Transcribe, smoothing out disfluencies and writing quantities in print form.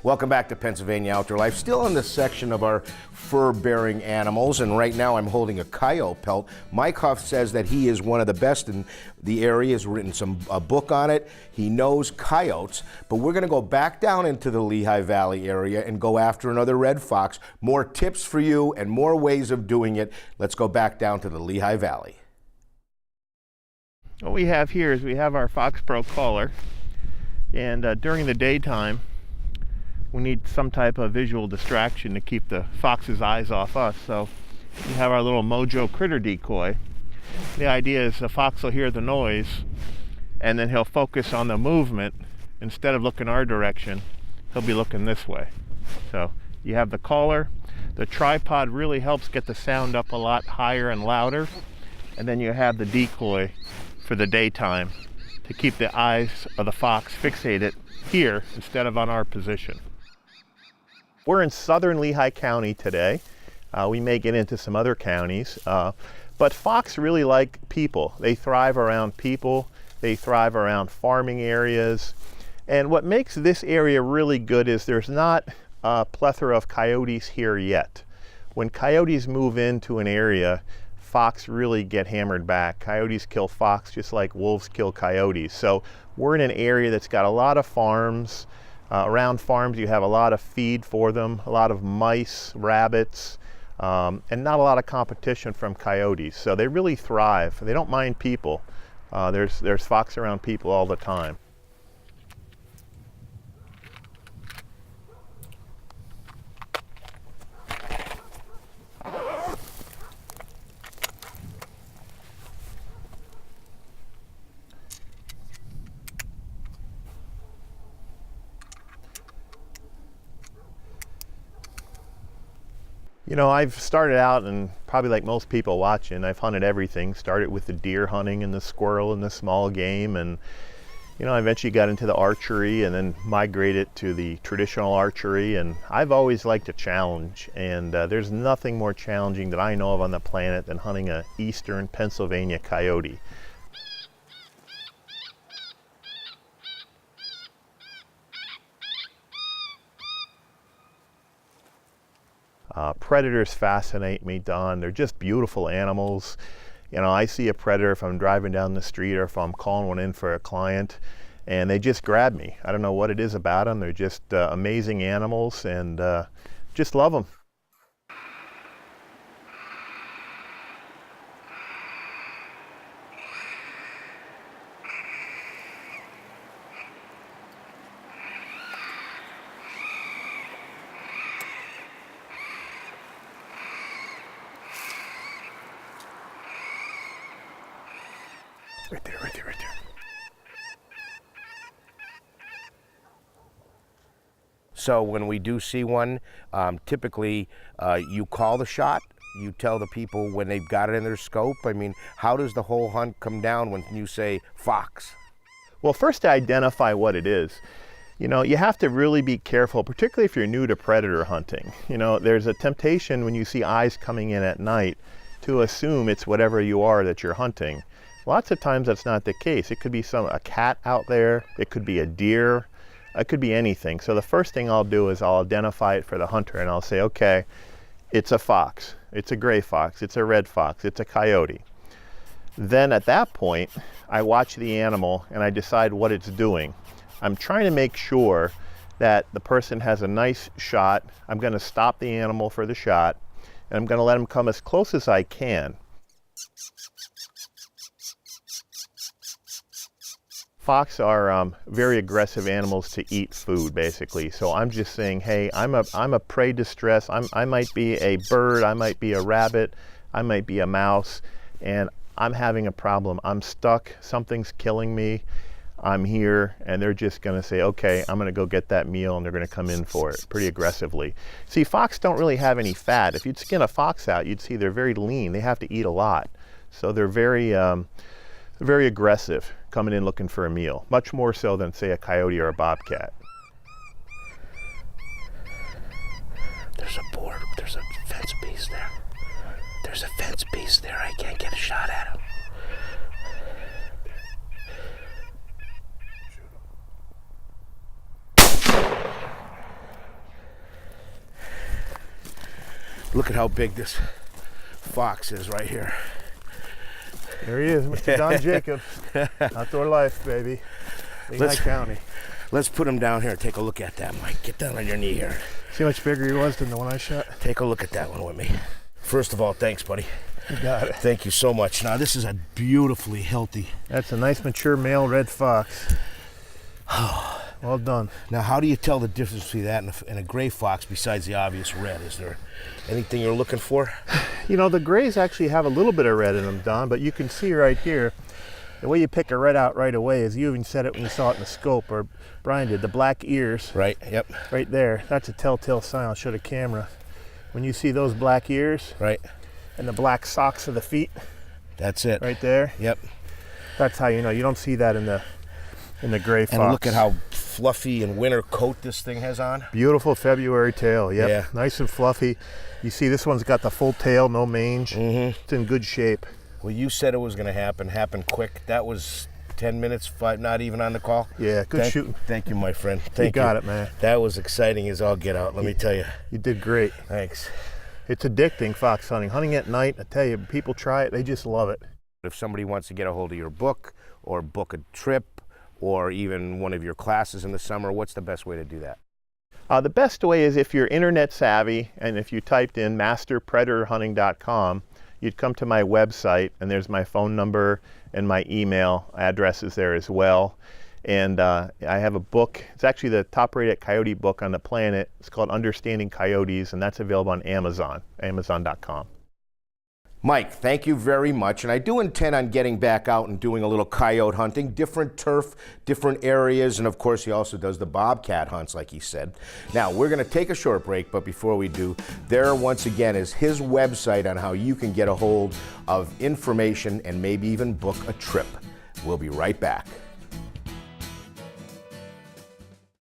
Welcome back to Pennsylvania Outdoor Life. Still in this section of our fur-bearing animals, and right now I'm holding a coyote pelt. Mike Huff says that he is one of the best in the area. He's written a book on it. He knows coyotes, but we're going to go back down into the Lehigh Valley area and go after another red fox. More tips for you and more ways of doing it. Let's go back down to the Lehigh Valley. What we have here is we have our Foxborough caller, and during the daytime we need some type of visual distraction to keep the fox's eyes off us, so we have our little Mojo critter decoy. The idea is the fox will hear the noise and then he'll focus on the movement. Instead of looking our direction, he'll be looking this way. So you have the caller. The tripod really helps get the sound up a lot higher and louder, and then you have the decoy for the daytime to keep the eyes of the fox fixated here instead of on our position. We're in southern Lehigh County today. We may get into some other counties, but fox really like people. They thrive around people. They thrive around farming areas. And what makes this area really good is there's not a plethora of coyotes here yet. When coyotes move into an area, fox really get hammered back. Coyotes kill fox just like wolves kill coyotes. So we're in an area that's got a lot of farms. Around farms you have a lot of feed for them, a lot of mice, rabbits, and not a lot of competition from coyotes. So they really thrive. They don't mind people. There's fox around people all the time. You know, I've started out, and probably like most people watching, I've hunted everything. Started with the deer hunting and the squirrel and the small game, and you know, I eventually got into the archery and then migrated to the traditional archery. And I've always liked a challenge, and there's nothing more challenging that I know of on the planet than hunting a eastern Pennsylvania coyote. Predators fascinate me, Don. They're just beautiful animals. You know, I see a predator if I'm driving down the street or if I'm calling one in for a client, and they just grab me. I don't know what it is about them. They're just amazing animals, and just love them. Right there, right there, right there. So when we do see one, typically you call the shot, you tell the people when they've got it in their scope. I mean, how does the whole hunt come down when you say fox? Well, first to identify what it is. You know, you have to really be careful, particularly if you're new to predator hunting. You know, there's a temptation when you see eyes coming in at night to assume it's whatever you are that you're hunting. Lots of times that's not the case. It could be a cat out there, it could be a deer, it could be anything. So the first thing I'll do is I'll identify it for the hunter, and I'll say, okay, it's a fox, it's a gray fox, it's a red fox, it's a coyote. Then at that point, I watch the animal and I decide what it's doing. I'm trying to make sure that the person has a nice shot. I'm going to stop the animal for the shot, and I'm going to let him come as close as I can. Fox are very aggressive animals to eat food, basically. So I'm just saying, hey, I'm a prey distress. I might be a bird, I might be a rabbit, I might be a mouse, and I'm having a problem. I'm stuck, something's killing me, I'm here, and they're just gonna say, okay, I'm gonna go get that meal, and they're gonna come in for it pretty aggressively. See, fox don't really have any fat. If you'd skin a fox out, you'd see they're very lean. They have to eat a lot. So they're very aggressive, coming in looking for a meal, much more so than, say, a coyote or a bobcat. There's a board, there's a fence piece there. There's a fence piece there. I can't get a shot at him. Look at how big this fox is right here. There he is, Mr. Don Jacobs. Outdoor life, baby. Lehigh County. Let's put him down here and take a look at that, Mike. Get down on your knee here. See how much bigger he was than the one I shot? Take a look at that one with me. First of all, thanks, buddy. You got it. Thank you so much. Now, this is a beautifully healthy. That's a nice mature male red fox. Well done. Now, how do you tell the difference between that and a gray fox besides the obvious red? Is there anything you're looking for? You know, the grays actually have a little bit of red in them, Don, but you can see right here, the way you pick a red out right away is, you even said it when you saw it in the scope, or Brian did, the black ears. Right, yep. Right there, that's a telltale sign. I'll show the camera. When you see those black ears. Right. And the black socks of the feet. That's it. Right there. Yep. That's how you know. You don't see that in the gray fox. And look at how fluffy and winter coat this thing has on. Beautiful February tail. Yep. Yeah. Nice and fluffy. You see this one's got the full tail, no mange. Mm-hmm. It's in good shape. Well, you said it was going to happen quick. That was 10 minutes, 5, not even on the call. Yeah, good shooting. Thank you, my friend. Thank you. You got it, man. That was exciting as all get out, let me tell you. You did great. Thanks. It's addicting, fox hunting. Hunting at night, I tell you, people try it, they just love it. If somebody wants to get a hold of your book or book a trip or even one of your classes in the summer, what's the best way to do that? The best way is if you're internet savvy, and if you typed in masterpredatorhunting.com, you'd come to my website, and there's my phone number and my email address is there as well. And I have a book. It's actually the top-rated coyote book on the planet. It's called Understanding Coyotes, and that's available on Amazon, amazon.com. Mike, thank you very much. And I do intend on getting back out and doing a little coyote hunting, different turf, different areas, and of course he also does the bobcat hunts, like he said. Now, we're going to take a short break, but before we do, there once again is his website on how you can get a hold of information and maybe even book a trip. We'll be right back.